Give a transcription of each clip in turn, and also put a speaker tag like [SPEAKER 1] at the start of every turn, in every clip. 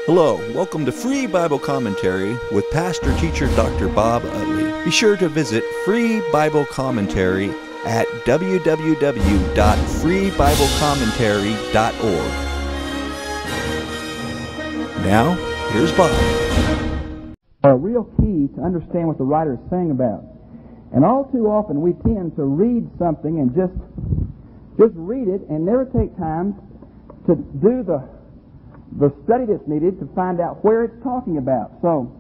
[SPEAKER 1] Hello, welcome to Free Bible Commentary with Pastor Teacher Dr. Bob Utley. Be sure to visit Free Bible Commentary at www.freebiblecommentary.org. Now, here's Bob.
[SPEAKER 2] A real key to understand what the writer is saying about. And all too often we tend to read something and just read it and never take time to do the study that's needed to find out where it's talking about. So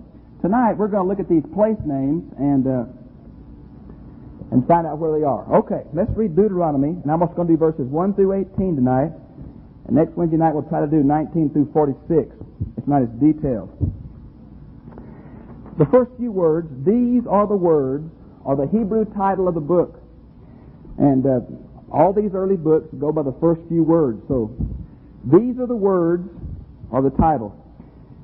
[SPEAKER 2] tonight we're going to look at these place names and find out where they are. Okay, let's read Deuteronomy, and I'm also going to do verses 1 through 18 tonight. And next Wednesday night we'll try to do 19 through 46. It's not as detailed. The first few words, these are the words, are the Hebrew title of the book. And all these early books go by the first few words. So these are the words, or the title.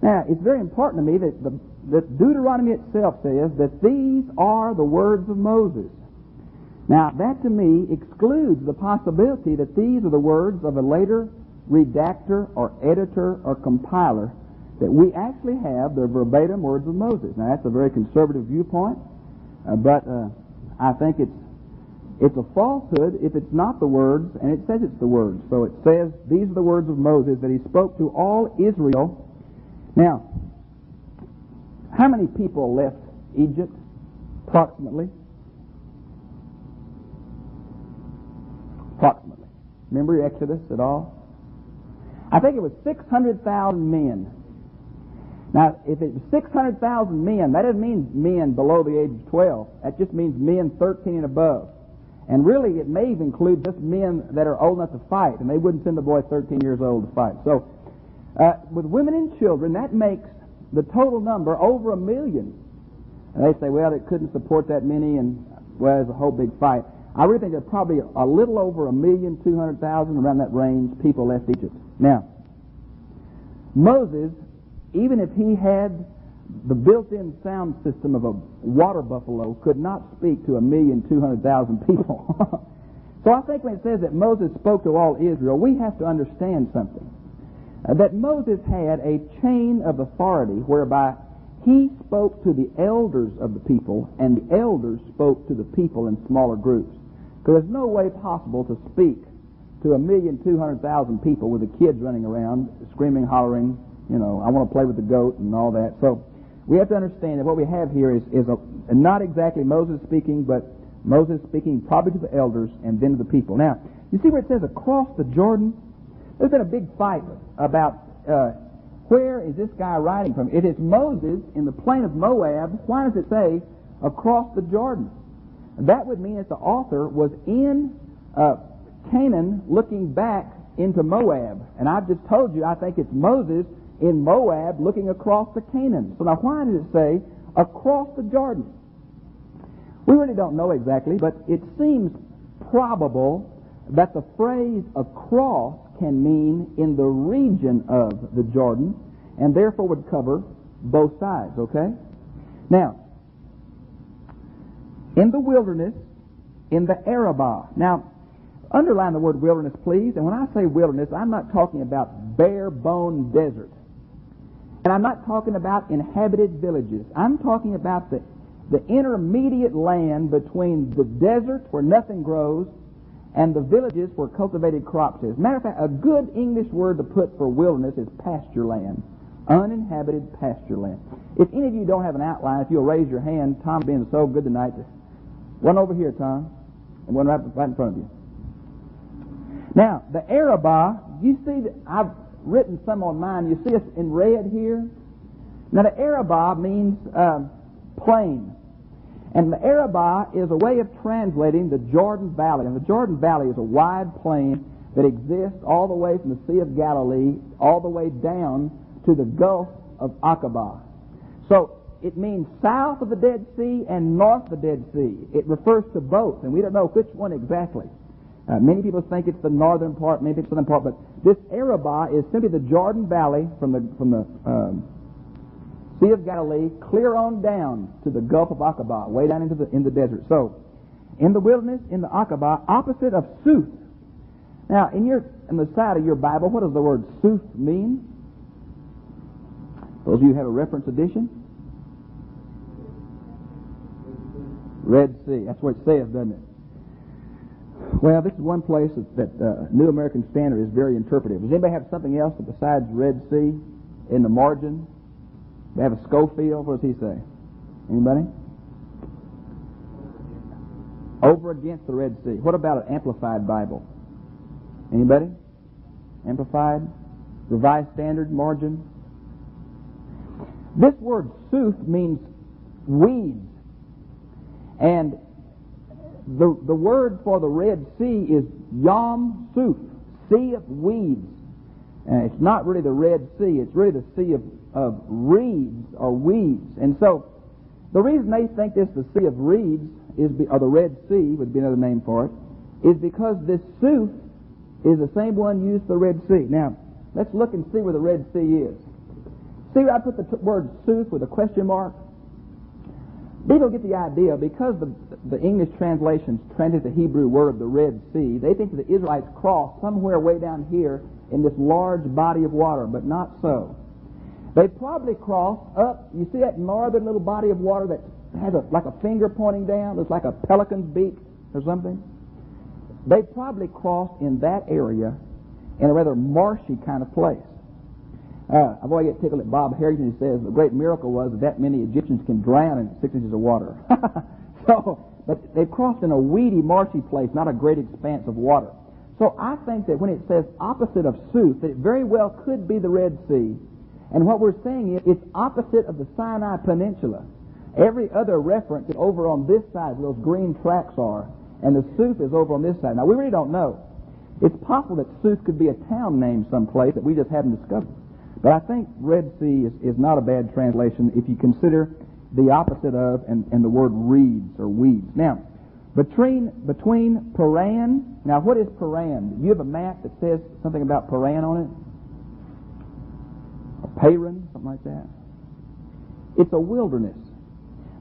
[SPEAKER 2] Now, it's very important to me that Deuteronomy itself says that these are the words of Moses. Now, that to me excludes the possibility that these are the words of a later redactor or editor or compiler, that we actually have the verbatim words of Moses. Now, that's a very conservative viewpoint, but I think it's a falsehood if it's not the words, and it says it's the words. So it says, these are the words of Moses that he spoke to all Israel. Now, how many people left Egypt, approximately? Approximately. Remember Exodus at all? I think it was 600,000 men. Now, if it's 600,000 men, that doesn't mean men below the age of 12. That just means men 13 and above. And really, it may even include just men that are old enough to fight, and they wouldn't send a boy 13 years old to fight. So, with women and children, that makes the total number over 1 million. And they say, well, it couldn't support that many, and, well, there's a whole big fight. I really think there's probably a little over 1,200,000, around that range, people left Egypt. Now, Moses, even if he had the built-in sound system of a water buffalo, could not speak to 1,200,000 people. So I think when it says that Moses spoke to all Israel, we have to understand something. That Moses had a chain of authority whereby he spoke to the elders of the people, and the elders spoke to the people in smaller groups. Because there's no way possible to speak to 1,200,000 people with the kids running around, screaming, hollering, you know, I want to play with the goat and all that. So we have to understand that what we have here is not exactly Moses speaking, but Moses speaking probably to the elders and then to the people. Now, you see where it says across the Jordan? There's been a big fight about where is this guy writing from. If it's Moses in the plain of Moab, why does it say across the Jordan? That would mean that the author was in Canaan looking back into Moab. And I've just told you I think it's Moses in Moab looking across the Canaan. So now why does it say across the Jordan? We really don't know exactly, but it seems probable that the phrase across can mean in the region of the Jordan, and therefore would cover both sides, okay? Now, in the wilderness, in the Arabah. Now, underline the word wilderness, please. And when I say wilderness, I'm not talking about bare-bone desert. And I'm not talking about inhabited villages. I'm talking about the intermediate land between the desert where nothing grows and the villages where cultivated crops is. Matter of fact, a good English word to put for wilderness is pasture land. Uninhabited pasture land. If any of you don't have an outline, if you'll raise your hand, Tom's being so good tonight. One over here, Tom, and one right in front of you. Now, the Arabah, you see that I've written some on mine. You see us in red here? Now, the Arabah means plain. And the Arabah is a way of translating the Jordan Valley. And the Jordan Valley is a wide plain that exists all the way from the Sea of Galilee all the way down to the Gulf of Aqaba. So it means south of the Dead Sea and north of the Dead Sea. It refers to both, and we don't know which one exactly. Many people think it's the northern part, maybe it's the southern part, but this Arabah is simply the Jordan Valley from the Sea of Galilee clear on down to the Gulf of Aqaba, way down into the desert. So, in the wilderness, in the Aqaba, opposite of Suth. Now, in the side of your Bible, what does the word Suth mean? Those of you who have a reference edition? Red Sea. That's what it says, doesn't it? Well, this is one place that New American Standard is very interpretive. Does anybody have something else besides Red Sea in the margin? They have a Schofield. What does he say? Anybody? Over against the Red Sea. What about an Amplified Bible? Anybody? Amplified? Revised Standard margin? This word "sooth" means weeds. And the word for the Red Sea is Yam Suf, sea of weeds. It's not really the Red Sea, it's really the sea of reeds or weeds. And so the reason they think this is the sea of reeds, or the Red Sea would be another name for it, is because this Suf is the same one used for the Red Sea. Now, let's look and see where the Red Sea is. See where I put the word Suf with a question mark? People get the idea, because the English translations translate the Hebrew word, the Red Sea, they think that the Israelites crossed somewhere way down here in this large body of water, but not so. They probably crossed up, you see that northern little body of water that has like a finger pointing down, looks like a pelican's beak or something? They probably crossed in that area in a rather marshy kind of place. I've always get tickled at Bob Harrington, who says the great miracle was that many Egyptians can drown in 6 inches of water. But they crossed in a weedy, marshy place, not a great expanse of water. So I think that when it says opposite of Suf, that it very well could be the Red Sea. And what we're saying is it's opposite of the Sinai Peninsula. Every other reference is over on this side where those green tracks are, and the Suf is over on this side. Now, we really don't know. It's possible that Suf could be a town name someplace that we just haven't discovered. But I think Red Sea is not a bad translation if you consider the opposite of and the word reeds or weeds. Now, between Paran, now what is Paran? You have a map that says something about Paran on it? Or Paran, something like that? It's a wilderness.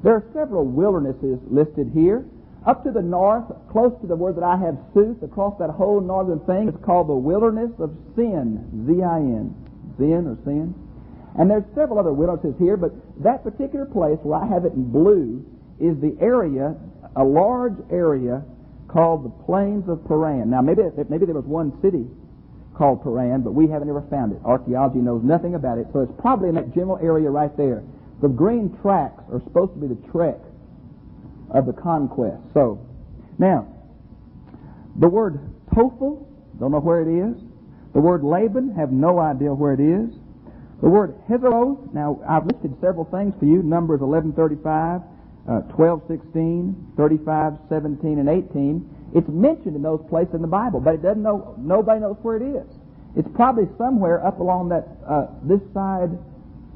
[SPEAKER 2] There are several wildernesses listed here. Up to the north, close to the word that I have, Suf, across that whole northern thing, it's called the wilderness of Sin, Z-I-N. Sin or Sin. And there's several other wildernesses here, but that particular place where I have it in blue is the area, a large area called the Plains of Paran. Now, maybe there was one city called Paran, but we haven't ever found it. Archaeology knows nothing about it, so it's probably in that general area right there. The green tracks are supposed to be the trek of the conquest. So, now, the word Tophel, don't know where it is. The word Laban, have no idea where it is. The word Hezeroth, now I've listed several things for you. Numbers 11:35, 12:16, 35:17, and 18. It's mentioned in those places in the Bible, but it doesn't know. Nobody knows where it is. It's probably somewhere up along that this side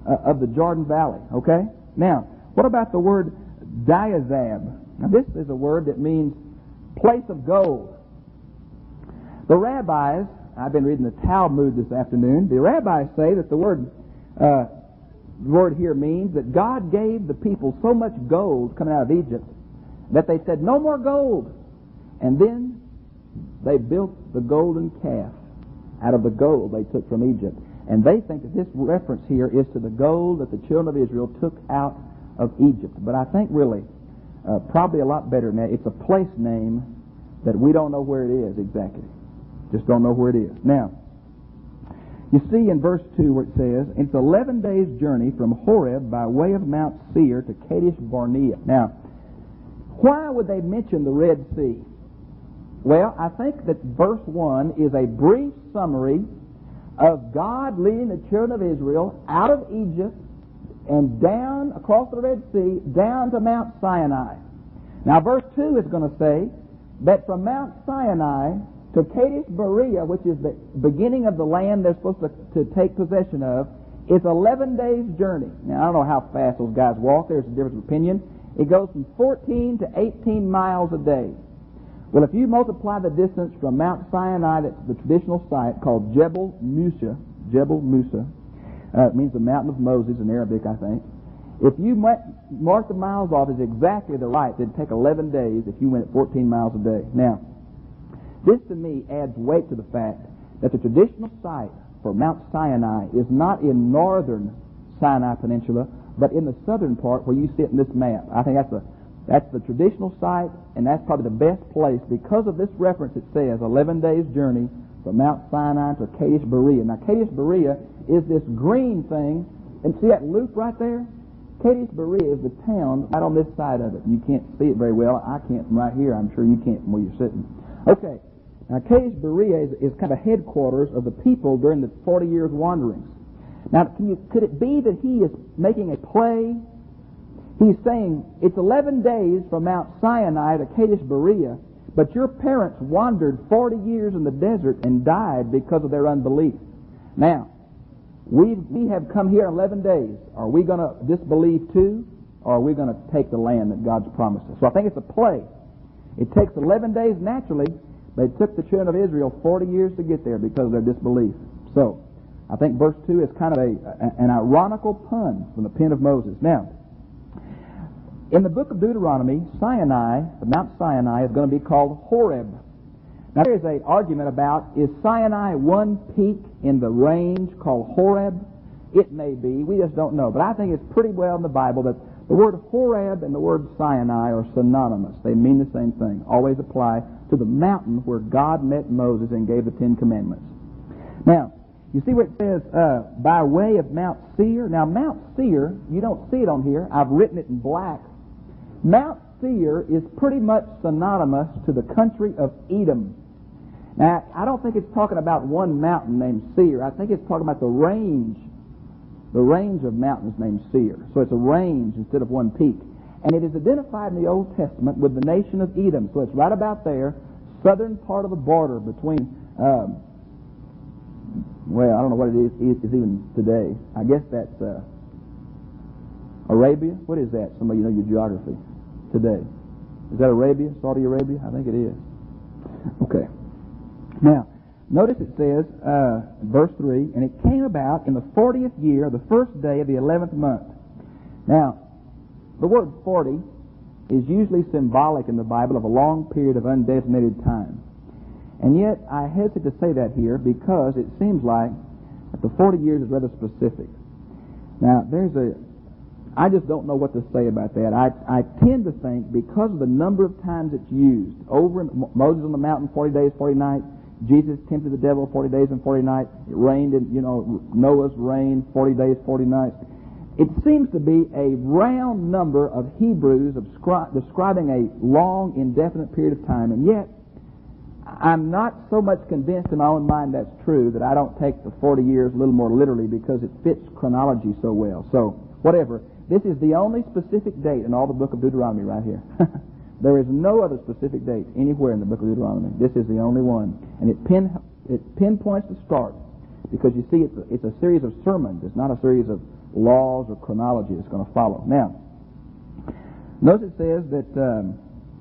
[SPEAKER 2] of the Jordan Valley. Okay. Now, what about the word Diazab? Now, this is a word that means place of gold. The rabbis, I've been reading the Talmud this afternoon. The rabbis say that the word here means that God gave the people so much gold coming out of Egypt that they said, no more gold. And then they built the golden calf out of the gold they took from Egypt. And they think that this reference here is to the gold that the children of Israel took out of Egypt. But I think really, probably a lot better than that, it's a place name that we don't know where it is exactly. Just don't know where it is. Now, you see in verse 2 where it says, it's 11 days' journey from Horeb by way of Mount Seir to Kadesh Barnea. Now, why would they mention the Red Sea? Well, I think that verse 1 is a brief summary of God leading the children of Israel out of Egypt and down across the Red Sea, down to Mount Sinai. Now, verse 2 is going to say that from Mount Sinai to Kadesh Barnea, which is the beginning of the land they're supposed to take possession of, is 11 days' journey. Now, I don't know how fast those guys walk. There's a difference of opinion. It goes from 14 to 18 miles a day. Well, if you multiply the distance from Mount Sinai, that's the traditional site called Jebel Musa, it means the mountain of Moses in Arabic, I think. If you mark the miles off as exactly the right, it'd take 11 days if you went at 14 miles a day. Now, this to me adds weight to the fact that the traditional site for Mount Sinai is not in northern Sinai Peninsula, but in the southern part where you see it in this map. I think that's the traditional site, and that's probably the best place because of this reference. It says 11 days journey from Mount Sinai to Kadesh Berea. Now, Kadesh Berea is this green thing, and see that loop right there? Kadesh Berea is the town right on this side of it. You can't see it very well. I can't from right here. I'm sure you can't from where you're sitting. Okay. Now, Kadesh Berea is kind of headquarters of the people during the 40 years wanderings. Now, could it be that he is making a play? He's saying, it's 11 days from Mount Sinai to Kadesh Berea, but your parents wandered 40 years in the desert and died because of their unbelief. Now, we have come here 11 days. Are we going to disbelieve too, or are we going to take the land that God's promised us? So I think it's a play. It takes 11 days naturally, but it took the children of Israel 40 years to get there because of their disbelief. So I think verse 2 is kind of an ironical pun from the pen of Moses. Now, in the book of Deuteronomy, Sinai, Mount Sinai, is going to be called Horeb. Now, there is an argument about, is Sinai one peak in the range called Horeb? It may be. We just don't know. But I think it's pretty well in the Bible that the word Horeb and the word Sinai are synonymous. They mean the same thing. Always apply to the mountain where God met Moses and gave the Ten Commandments. Now, you see where it says, by way of Mount Seir? Now, Mount Seir, you don't see it on here. I've written it in black. Mount Seir is pretty much synonymous to the country of Edom. Now, I don't think it's talking about one mountain named Seir. I think it's talking about the range of mountains named Seir. So it's a range instead of one peak. And it is identified in the Old Testament with the nation of Edom. So it's right about there, southern part of the border between, well, I don't know what it is even today. I guess that's Arabia. What is that? Somebody, you know your geography today. Is that Arabia? Saudi Arabia? I think it is. Okay. Now, notice it says, verse 3, and it came about in the 40th year, the first day of the 11th month. Now, the word 40 is usually symbolic in the Bible of a long period of undesignated time. And yet, I hesitate to say that here because it seems like that the 40 years is rather specific. Now, I just don't know what to say about that. I tend to think because of the number of times it's used, over in Moses on the mountain 40 days, 40 nights, Jesus tempted the devil 40 days and 40 nights. It rained, Noah's rain 40 days, 40 nights. It seems to be a round number of Hebrews describing a long, indefinite period of time. And yet, I'm not so much convinced in my own mind that's true that I don't take the 40 years a little more literally because it fits chronology so well. So, whatever. This is the only specific date in all the book of Deuteronomy right here. There is no other specific date anywhere in the book of Deuteronomy. This is the only one. And it pinpoints the start because you see it's a series of sermons. It's not a series of laws or chronology it's going to follow. Now, notice it says that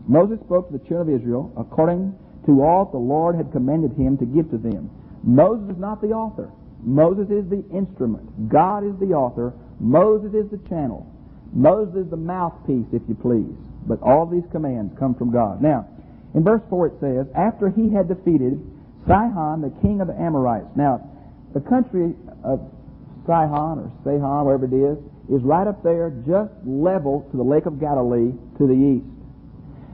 [SPEAKER 2] Moses spoke to the children of Israel according to all the Lord had commanded him to give to them. Moses is not the author. Moses is the instrument. God is the author. Moses is the channel. Moses is the mouthpiece, if you please. But all these commands come from God. Now, in verse 4 it says, after he had defeated Sihon, the king of the Amorites. Now, the country of Sihon, or Sihon, wherever it is right up there, just level to the Lake of Galilee to the east.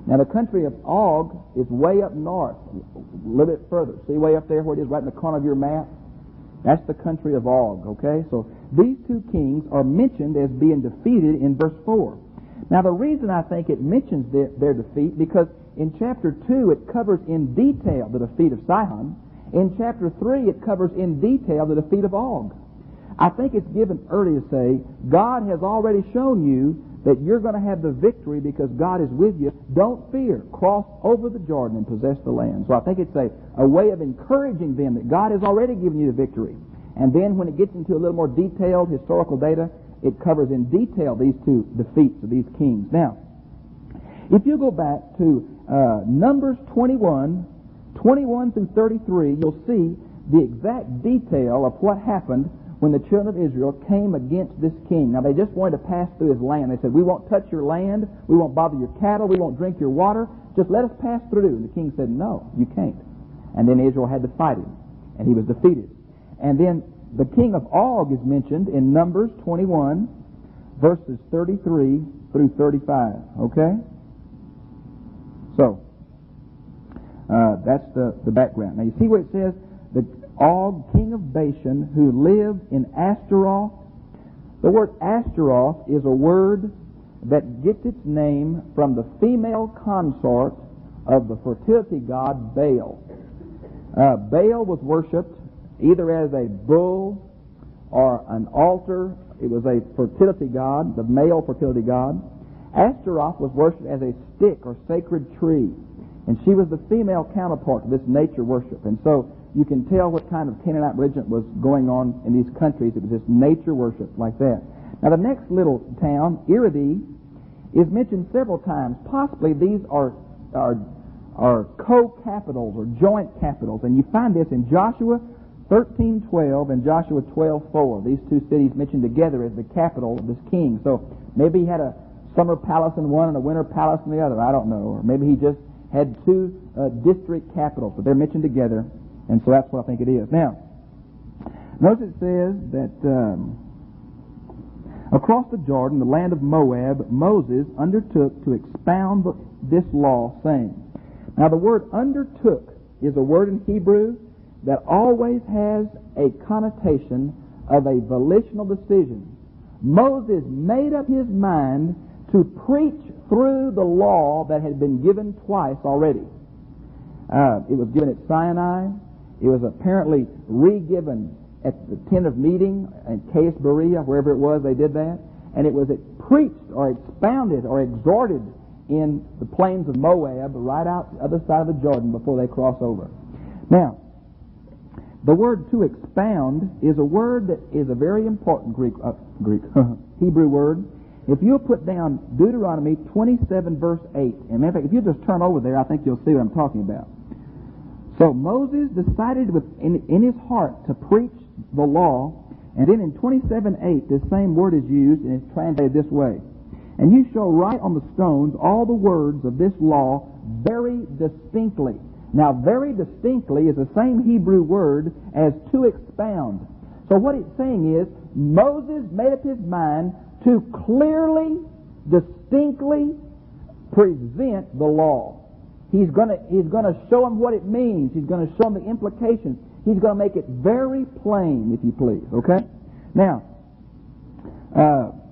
[SPEAKER 2] Now, the country of Og is way up north, a little bit further. See way up there where it is, right in the corner of your map? That's the country of Og, okay? So, these two kings are mentioned as being defeated in verse 4. Now, the reason I think it mentions their defeat, because in chapter 2 it covers in detail the defeat of Sihon. In chapter 3 it covers in detail the defeat of Og. I think it's given early to say, God has already shown you that you're going to have the victory because God is with you. Don't fear. Cross over the Jordan and possess the land. So I think it's a way of encouraging them that God has already given you the victory. And then when it gets into a little more detailed historical data, it covers in detail these two defeats of these kings. Now, if you go back to Numbers 21 through 33, you'll see the exact detail of what happened when the children of Israel came against this king. Now, they just wanted to pass through his land. They said, we won't touch your land, we won't bother your cattle, we won't drink your water, just let us pass through. And the king said, no, you can't. And then Israel had to fight him, and he was defeated. And then the king of Og is mentioned in Numbers 21, verses 33 through 35. Okay? So, that's the background. Now you see where it says, the Og, king of Bashan, who lived in Ashtaroth. The word Ashtaroth is a word that gets its name from the female consort of the fertility god Baal. Baal was worshipped either as a bull or an altar. It was a fertility god, the male fertility god. Ashtaroth was worshipped as a stick or sacred tree, and she was the female counterpart to this nature worship. And so you can tell what kind of Canaanite religion was going on in these countries. It was this nature worship like that. Now the next little town, Euphrates, is mentioned several times. Possibly these are co-capitals or joint capitals, and you find this in Joshua 13:12 and Joshua 12:4. These two cities mentioned together as the capital of this king. So maybe he had a summer palace in one and a winter palace in the other. I don't know. Or maybe he just had two district capitals, but they're mentioned together, and so that's what I think it is. Now, notice it says that across the Jordan, the land of Moab, Moses undertook to expound this law, saying. Now the word undertook is a word in Hebrew that always has a connotation of a volitional decision. Moses made up his mind to preach through the law that had been given twice already. It was given at Sinai. It was apparently re-given at the tent of meeting in Case Berea, wherever it was, they did that. And it was preached or expounded or exhorted in the plains of Moab, right out the other side of the Jordan before they cross over. Now, the word to expound is a word that is a very important Hebrew word. If you'll put down Deuteronomy 27 verse 8, and in fact, if you just turn over there, I think you'll see what I'm talking about. So Moses decided in his heart to preach the law, and then in 27:8, this same word is used and it's translated this way. And you shall write on the stones all the words of this law very distinctly. Now, very distinctly is the same Hebrew word as to expound. So what it's saying is, Moses made up his mind to clearly, distinctly present the law. He's going to show them what it means. He's going to show them the implications. He's going to make it very plain, if you please. Okay? Now,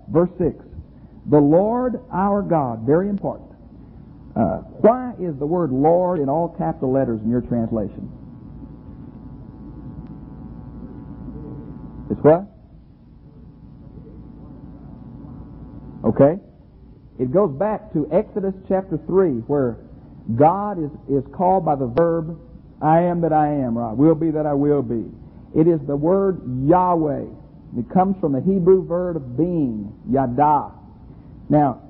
[SPEAKER 2] verse 6. The Lord our God, very important. Why is the word Lord in all capital letters in your translation? It's what? Okay. It goes back to Exodus chapter 3, where God is called by the verb, I am that I am, or I will be that I will be. It is the word Yahweh. It comes from the Hebrew verb of being, Yada. Now,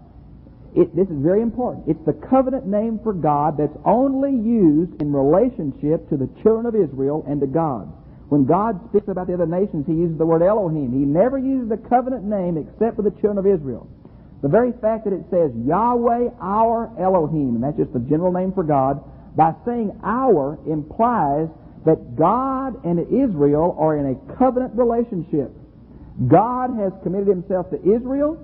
[SPEAKER 2] this is very important. It's the covenant name for God that's only used in relationship to the children of Israel and to God. When God speaks about the other nations, He uses the word Elohim. He never uses the covenant name except for the children of Israel. The very fact that it says Yahweh our Elohim, and that's just the general name for God, by saying our implies that God and Israel are in a covenant relationship. God has committed Himself to Israel.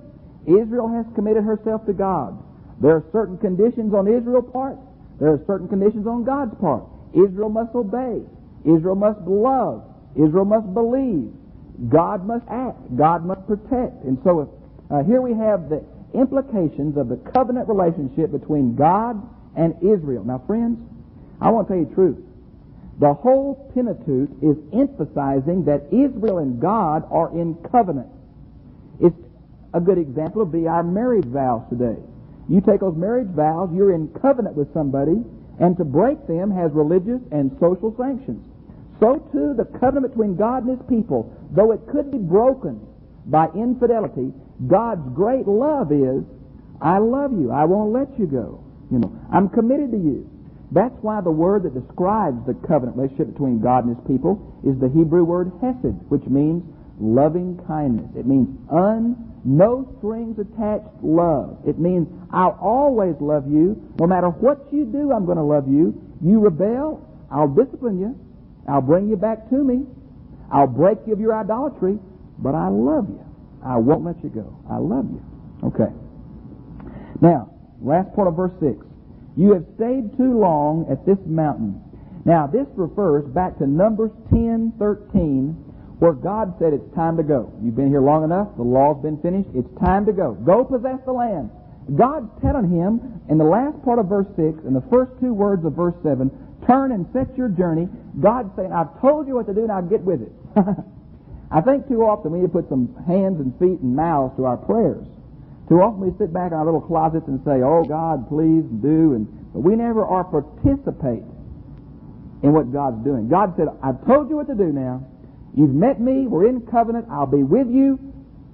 [SPEAKER 2] Israel has committed herself to God. There are certain conditions on Israel's part. There are certain conditions on God's part. Israel must obey. Israel must love. Israel must believe. God must act. God must protect. And so here we have the implications of the covenant relationship between God and Israel. Now, friends, I want to tell you the truth. The whole Pentateuch is emphasizing that Israel and God are in covenant. It's a good example would be our marriage vows today. You take those marriage vows, you're in covenant with somebody, and to break them has religious and social sanctions. So too, the covenant between God and His people, though it could be broken by infidelity, God's great love is, I love you, I won't let you go. I'm committed to you. That's why the word that describes the covenant relationship between God and His people is the Hebrew word hesed, which means loving kindness. It means no strings attached love. It means I'll always love you. No matter what you do, I'm going to love you. You rebel, I'll discipline you. I'll bring you back to me. I'll break you of your idolatry, but I love you. I won't let you go. I love you. Okay. Now, last part of verse 6. You have stayed too long at this mountain. Now, this refers back to Numbers 10:13, where God said it's time to go. You've been here long enough. The law's been finished. It's time to go. Go possess the land. God's telling him in the last part of verse 6 and the first two words of verse 7, turn and set your journey. God's saying, I've told you what to do, now get with it. I think too often we need to put some hands and feet and mouths to our prayers. Too often we sit back in our little closets and say, oh God, please do, but we never are participate in what God's doing. God said, I've told you what to do now. You've met me. We're in covenant. I'll be with you.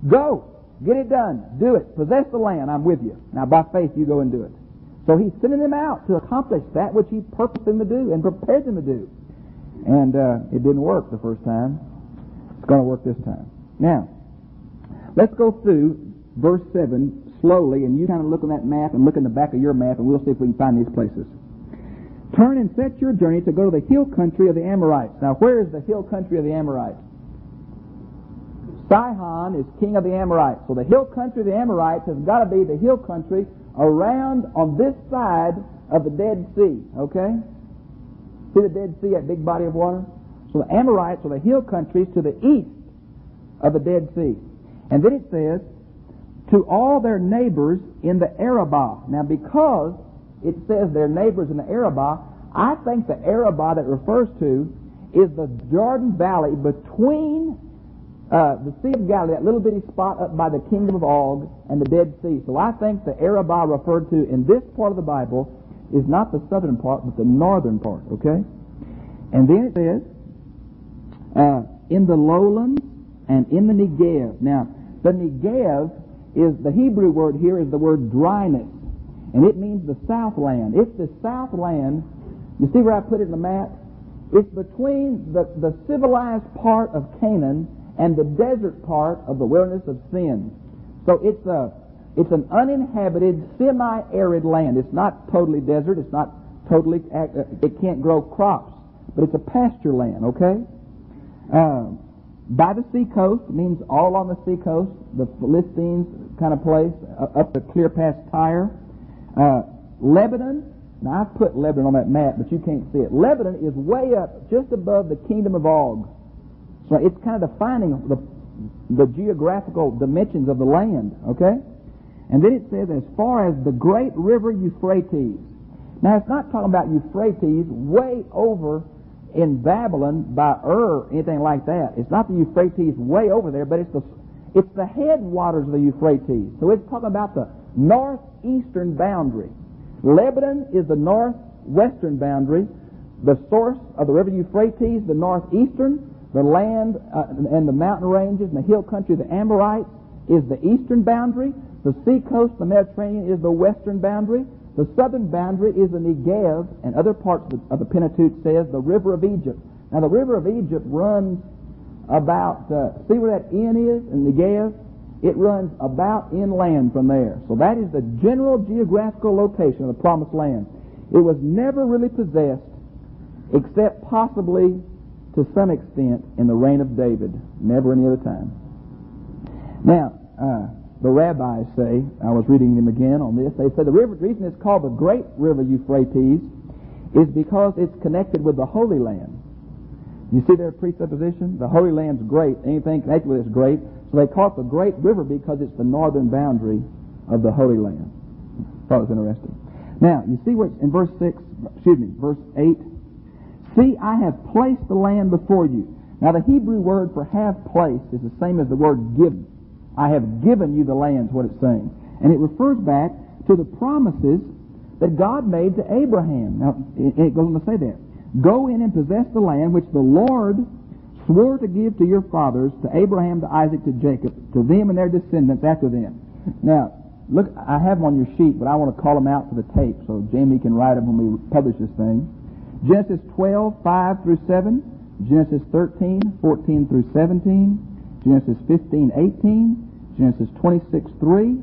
[SPEAKER 2] Go. Get it done. Do it. Possess the land. I'm with you. Now, by faith, you go and do it. So he's sending them out to accomplish that which he purposed them to do and prepared them to do. And it didn't work the first time. It's going to work this time. Now, let's go through verse 7 slowly, and you kind of look on that map and look in the back of your map, and we'll see if we can find these places. Turn and set your journey to go to the hill country of the Amorites. Now, where is the hill country of the Amorites? Sihon is king of the Amorites. So the hill country of the Amorites has got to be the hill country around on this side of the Dead Sea. Okay? See the Dead Sea, that big body of water? So the Amorites are the hill countries to the east of the Dead Sea. And then it says, to all their neighbors in the Arabah. Now, because it says their neighbors in the Arabah, I think the Arabah that refers to is the Jordan Valley between the Sea of Galilee, that little bitty spot up by the kingdom of Og and the Dead Sea. So I think the Arabah referred to in this part of the Bible is not the southern part, but the northern part, okay? And then it says, in the lowlands and in the Negev. Now, the Negev is, the Hebrew word here is the word dryness. And it means the southland. It's the southland. You see where I put it in the map? It's between the civilized part of Canaan and the desert part of the wilderness of sin. So it's an uninhabited, semi-arid land. It's not totally desert. It's not totally, it can't grow crops. But it's a pasture land, okay? By the sea coast, means all on the sea coast, the Philistines kind of place, up to clear past Tyre. Lebanon, now I've put Lebanon on that map, but you can't see it. Lebanon is way up, just above the kingdom of Og. So it's kind of defining the geographical dimensions of the land, okay? And then it says, as far as the great river Euphrates. Now, it's not talking about Euphrates way over in Babylon by anything like that. It's not the Euphrates way over there, but it's the headwaters of the Euphrates. So it's talking about the northeastern boundary. Lebanon is the northwestern boundary. The source of the river Euphrates, the northeastern. The land and the mountain ranges and the hill country of the Amorites is the eastern boundary. The sea coast, the Mediterranean, is the western boundary. The southern boundary is the Negev, and other parts of the Pentateuch says the river of Egypt. Now, the river of Egypt runs about, see where that N is in Negev? It runs about inland from there. So that is the general geographical location of the Promised Land. It was never really possessed, except possibly to some extent in the reign of David, never any other time. Now, the rabbis say, I was reading them again on this, they say the reason it's called the Great River Euphrates is because it's connected with the Holy Land. You see their presupposition? The Holy Land's great. Anything connected with it is great. So they call it the Great River because it's the northern boundary of the Holy Land. Thought it was interesting. Now, you see what in verse 8, see, I have placed the land before you. Now, the Hebrew word for have placed is the same as the word given. I have given you the land, is what it's saying. And it refers back to the promises that God made to Abraham. Now, it goes on to say that. Go in and possess the land which the Lord swore to give to your fathers, to Abraham, to Isaac, to Jacob, to them and their descendants after them. Now, look, I have them on your sheet, but I want to call them out for the tape so Jamie can write them when we publish this thing. Genesis 12, 5 through 7, Genesis 13, 14 through 17, Genesis 15, 18, Genesis 26, 3,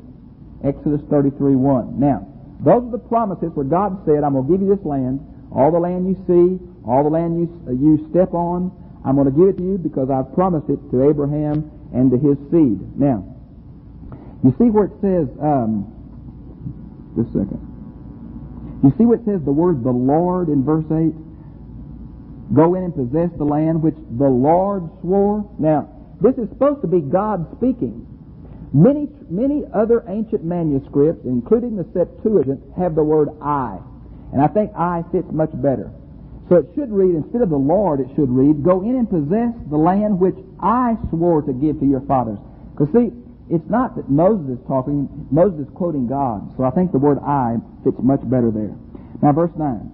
[SPEAKER 2] Exodus 33, 1. Now, those are the promises where God said, I'm going to give you this land, all the land you see, all the land you step on, I'm going to give it to you because I've promised it to Abraham and to his seed. Now, you see where it says, just a second. You see where it says the word the Lord in verse 8? Go in and possess the land which the Lord swore. Now, this is supposed to be God speaking. Many other ancient manuscripts, including the Septuagint, have the word I. And I think I fits much better. So it should read, instead of the Lord, it should read, go in and possess the land which I swore to give to your fathers. Because see, it's not that Moses is talking, Moses is quoting God. So I think the word I fits much better there. Now verse 9.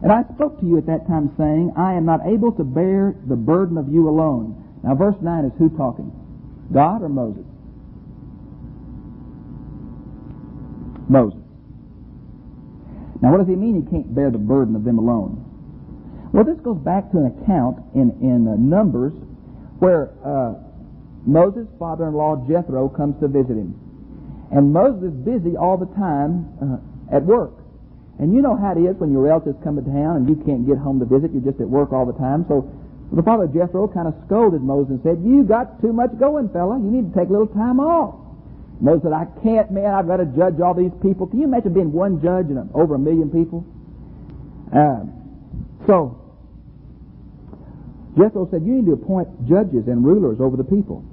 [SPEAKER 2] And I spoke to you at that time saying, I am not able to bear the burden of you alone. Now verse 9 is who talking? God or Moses? Moses. Now what does he mean he can't bear the burden of them alone? Well, this goes back to an account in Numbers where Moses' father-in-law Jethro comes to visit him. And Moses is busy all the time at work. And you know how it is when your relatives come to town and you can't get home to visit, you're just at work all the time. So the father Jethro kind of scolded Moses and said, you got too much going, fella. You need to take a little time off. Moses said, I can't, man. I've got to judge all these people. Can you imagine being one judge and over 1 million people? So Jethro said, you need to appoint judges and rulers over the people.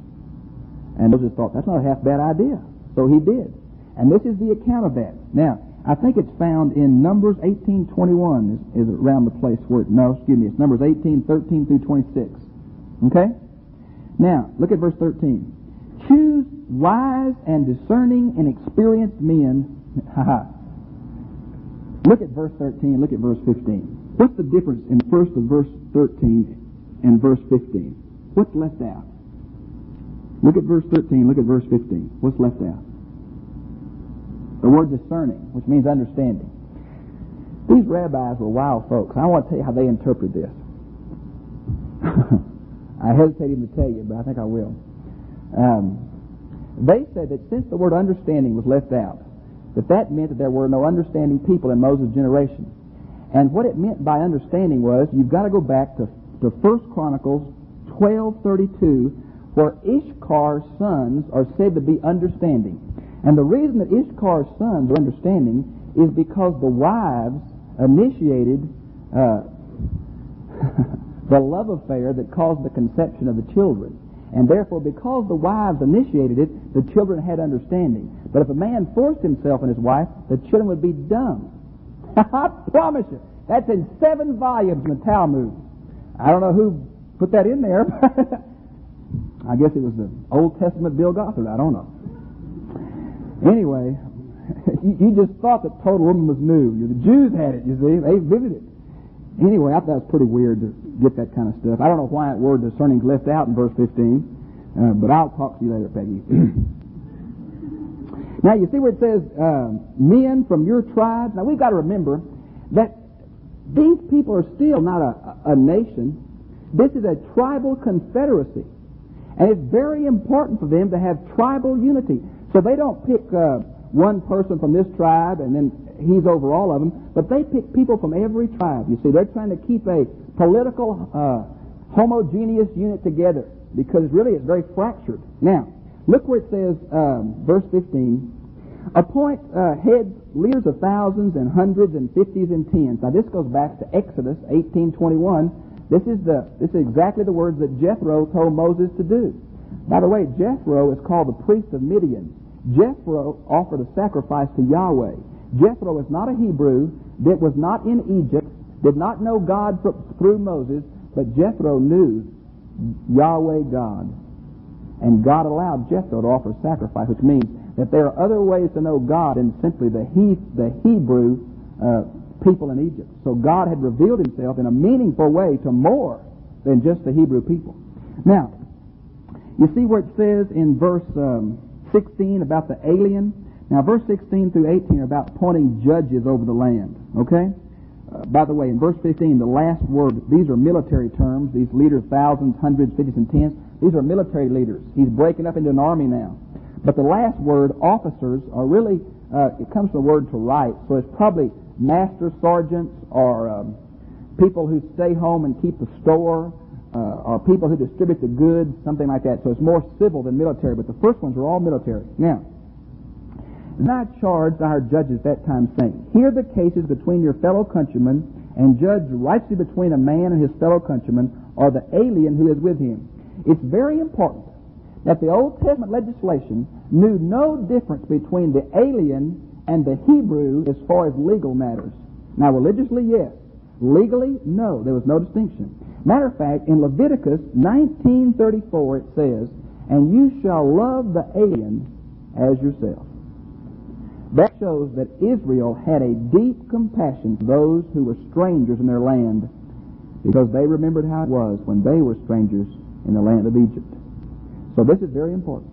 [SPEAKER 2] And Moses thought, that's not a half bad idea. So he did. And this is the account of that. Now, I think it's found in Numbers 18:21 is around the place where it's Numbers 18:13 through 26. Okay? Now, look at verse 13. Choose wise and discerning and experienced men. Look at verse 13, look at verse 15. What's the difference in first of verse 13 and verse 15? What's left out? Look at verse 13, look at verse 15. What's left out? The word discerning, which means understanding. These rabbis were wild folks. I want to tell you how they interpret this. I hesitate even to tell you, but I think I will. They said that since the word understanding was left out, that meant that there were no understanding people in Moses' generation. And what it meant by understanding was, you've got to go back to 1 Chronicles 12:32, where Ishkar's sons are said to be understanding. And the reason that Ishkar's sons are understanding is because the wives initiated the love affair that caused the conception of the children. And therefore, because the wives initiated it, the children had understanding. But if a man forced himself on his wife, the children would be dumb. I promise you. That's in 7 volumes in the Talmud. I don't know who put that in there, but I guess it was the Old Testament Bill Gothard. I don't know. Anyway, you just thought that total woman was new. The Jews had it, you see. They visited it. Anyway, I thought it was pretty weird to get that kind of stuff. I don't know why that word discerning is left out in verse 15, but I'll talk to you later, Peggy. Now, you see where it says, men from your tribes. Now, we've got to remember that these people are still not a nation. This is a tribal confederacy. And it's very important for them to have tribal unity. So they don't pick one person from this tribe and then he's over all of them, but they pick people from every tribe. You see, they're trying to keep a political homogeneous unit together because really it's very fractured. Now, look where it says, verse 15, appoint heads, leaders of thousands and hundreds and fifties and tens. Now this goes back to Exodus 18:21. This is exactly the words that Jethro told Moses to do. By the way, Jethro is called the priest of Midian. Jethro offered a sacrifice to Yahweh. Jethro is not a Hebrew, that was not in Egypt, did not know God through Moses, but Jethro knew Yahweh God. And God allowed Jethro to offer a sacrifice, which means that there are other ways to know God than simply the Hebrew people in Egypt. So God had revealed himself in a meaningful way to more than just the Hebrew people. Now, you see where it says in verse 16 about the alien? Now, verse 16 through 18 are about appointing judges over the land. Okay? By the way, in verse 15, the last word, these are military terms. These leaders, thousands, hundreds, fifties, and tens, these are military leaders. He's breaking up into an army now. But the last word, officers, are really, it comes from the word to write, so it's probably master sergeants or people who stay home and keep the store, or people who distribute the goods, something like that. So it's more civil than military, but the first ones were all military. Now, I charged our judges that time, saying, hear the cases between your fellow countrymen, and judge righteously between a man and his fellow countryman, or the alien who is with him. It's very important that the Old Testament legislation knew no difference between the alien and the Hebrew as far as legal matters. Now, religiously, yes. Legally, no. There was no distinction. Matter of fact, in Leviticus 19:34 it says, and you shall love the alien as yourself. That shows that Israel had a deep compassion for those who were strangers in their land, because they remembered how it was when they were strangers in the land of Egypt. So this is very important.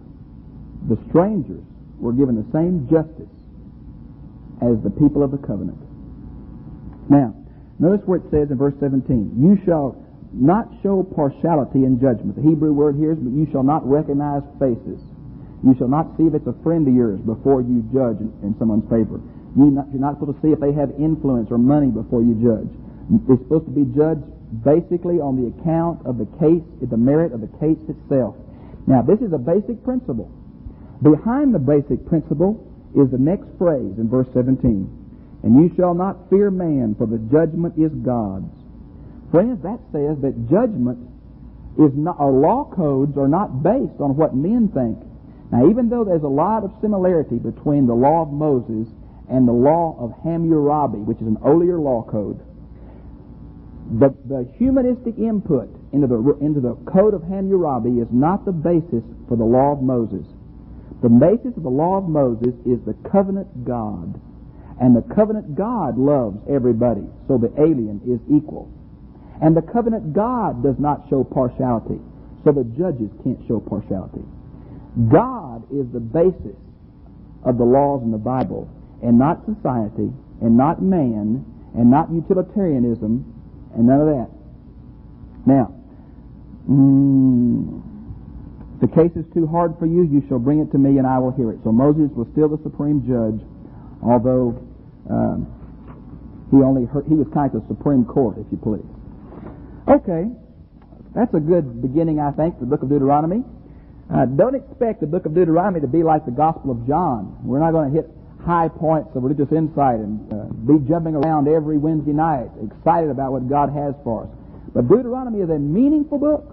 [SPEAKER 2] The strangers were given the same justice as the people of the covenant. Now, notice where it says in verse 17, you shall not show partiality in judgment. The Hebrew word here is, but you shall not recognize faces. You shall not see if it's a friend of yours before you judge in someone's favor. You're not supposed to see if they have influence or money before you judge. It's supposed to be judged basically on the account of the case, the merit of the case itself. Now, this is a basic principle. Behind the basic principle is the next phrase in verse 17. And you shall not fear man, for the judgment is God's. Friends, that says that judgment is not, or law codes are not based on what men think. Now, even though there's a lot of similarity between the law of Moses and the law of Hammurabi, which is an earlier law code, the humanistic input into the code of Hammurabi is not the basis for the law of Moses. The basis of the law of Moses is the covenant God. And the covenant God loves everybody, so the alien is equal. And the covenant God does not show partiality, so the judges can't show partiality. God is the basis of the laws in the Bible, and not society, and not man, and not utilitarianism, and none of that. Now, if the case is too hard for you, you shall bring it to me, and I will hear it. So Moses was still the supreme judge, although he was kind of the Supreme Court, if you please. Okay, that's a good beginning, I think, the book of Deuteronomy. Don't expect the book of Deuteronomy to be like the Gospel of John. We're not going to hit high points of religious insight and be jumping around every Wednesday night, excited about what God has for us. But Deuteronomy is a meaningful book.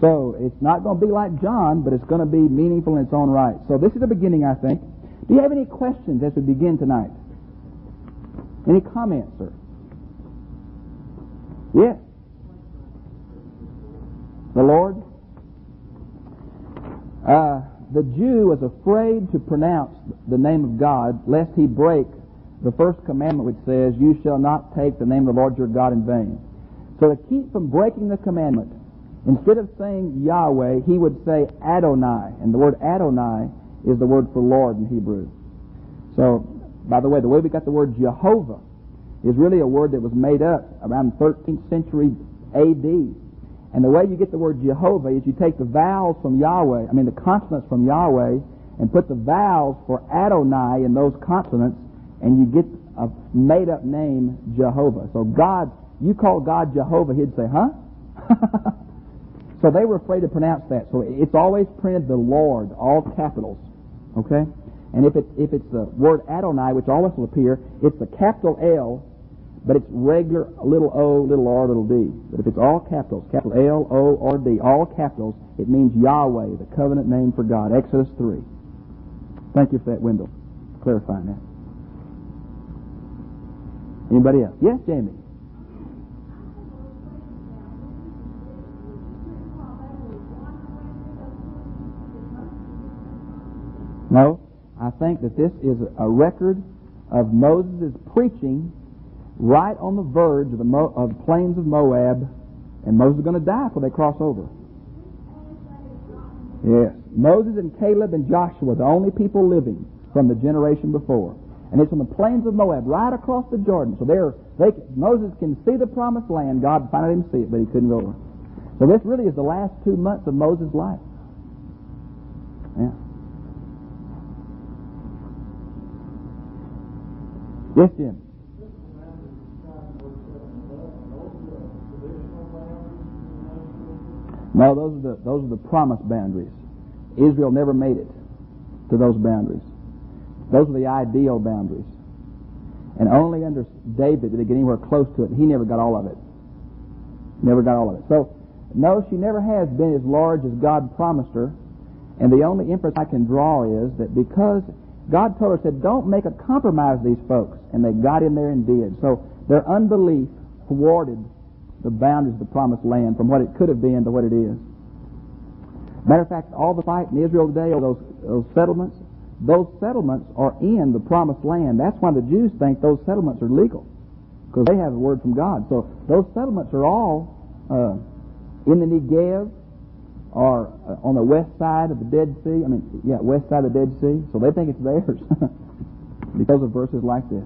[SPEAKER 2] So it's not going to be like John, but it's going to be meaningful in its own right. So this is the beginning, I think. Do you have any questions as we begin tonight? Any comments, sir? Yes. The Lord? The Jew was afraid to pronounce the name of God, lest he break the first commandment, which says, you shall not take the name of the Lord your God in vain. So to keep from breaking the commandment, instead of saying Yahweh, he would say Adonai. And the word Adonai is the word for Lord in Hebrew. So, by the way we got the word Jehovah is really a word that was made up around the 13th century A.D. And the way you get the word Jehovah is you take the vowels from Yahweh, the consonants from Yahweh, and put the vowels for Adonai in those consonants, and you get a made-up name, Jehovah. So God, you call God Jehovah, he'd say, huh? So they were afraid to pronounce that. So it's always printed the Lord, all capitals. Okay? And if it's the word Adonai, which always will appear, it's the capital L, but it's regular little o, little r, little d. But if it's all capitals, capital L, O, or D, all capitals, it means Yahweh, the covenant name for God. Exodus 3. Thank you for that, Wendell, clarifying that. Anybody else? Yes, Jamie? No, I think that this is a record of Moses' preaching right on the verge of the plains of Moab, and Moses is going to die before they cross over. Yes. Moses and Caleb and Joshua, the only people living from the generation before. And it's on the plains of Moab, right across the Jordan. So Moses can see the promised land. God finally didn't see it, but he couldn't go over. So this really is the last 2 months of Moses' life. Yeah. Yes, Jim? No, those are the promised boundaries. Israel never made it to those boundaries. Those are the ideal boundaries. And only under David did they get anywhere close to it. He never got all of it. Never got all of it. So, no, she never has been as large as God promised her. And the only inference I can draw is that because God told her, said, don't make a compromise with these folks. And they got in there and did. So their unbelief thwarted the boundaries of the promised land from what it could have been to what it is. Matter of fact, all the fight in Israel today over those settlements are in the promised land. That's why the Jews think those settlements are legal, because they have a word from God. So those settlements are all in the Negev, or on the west side of the Dead Sea. West side of the Dead Sea. So they think it's theirs because of verses like this.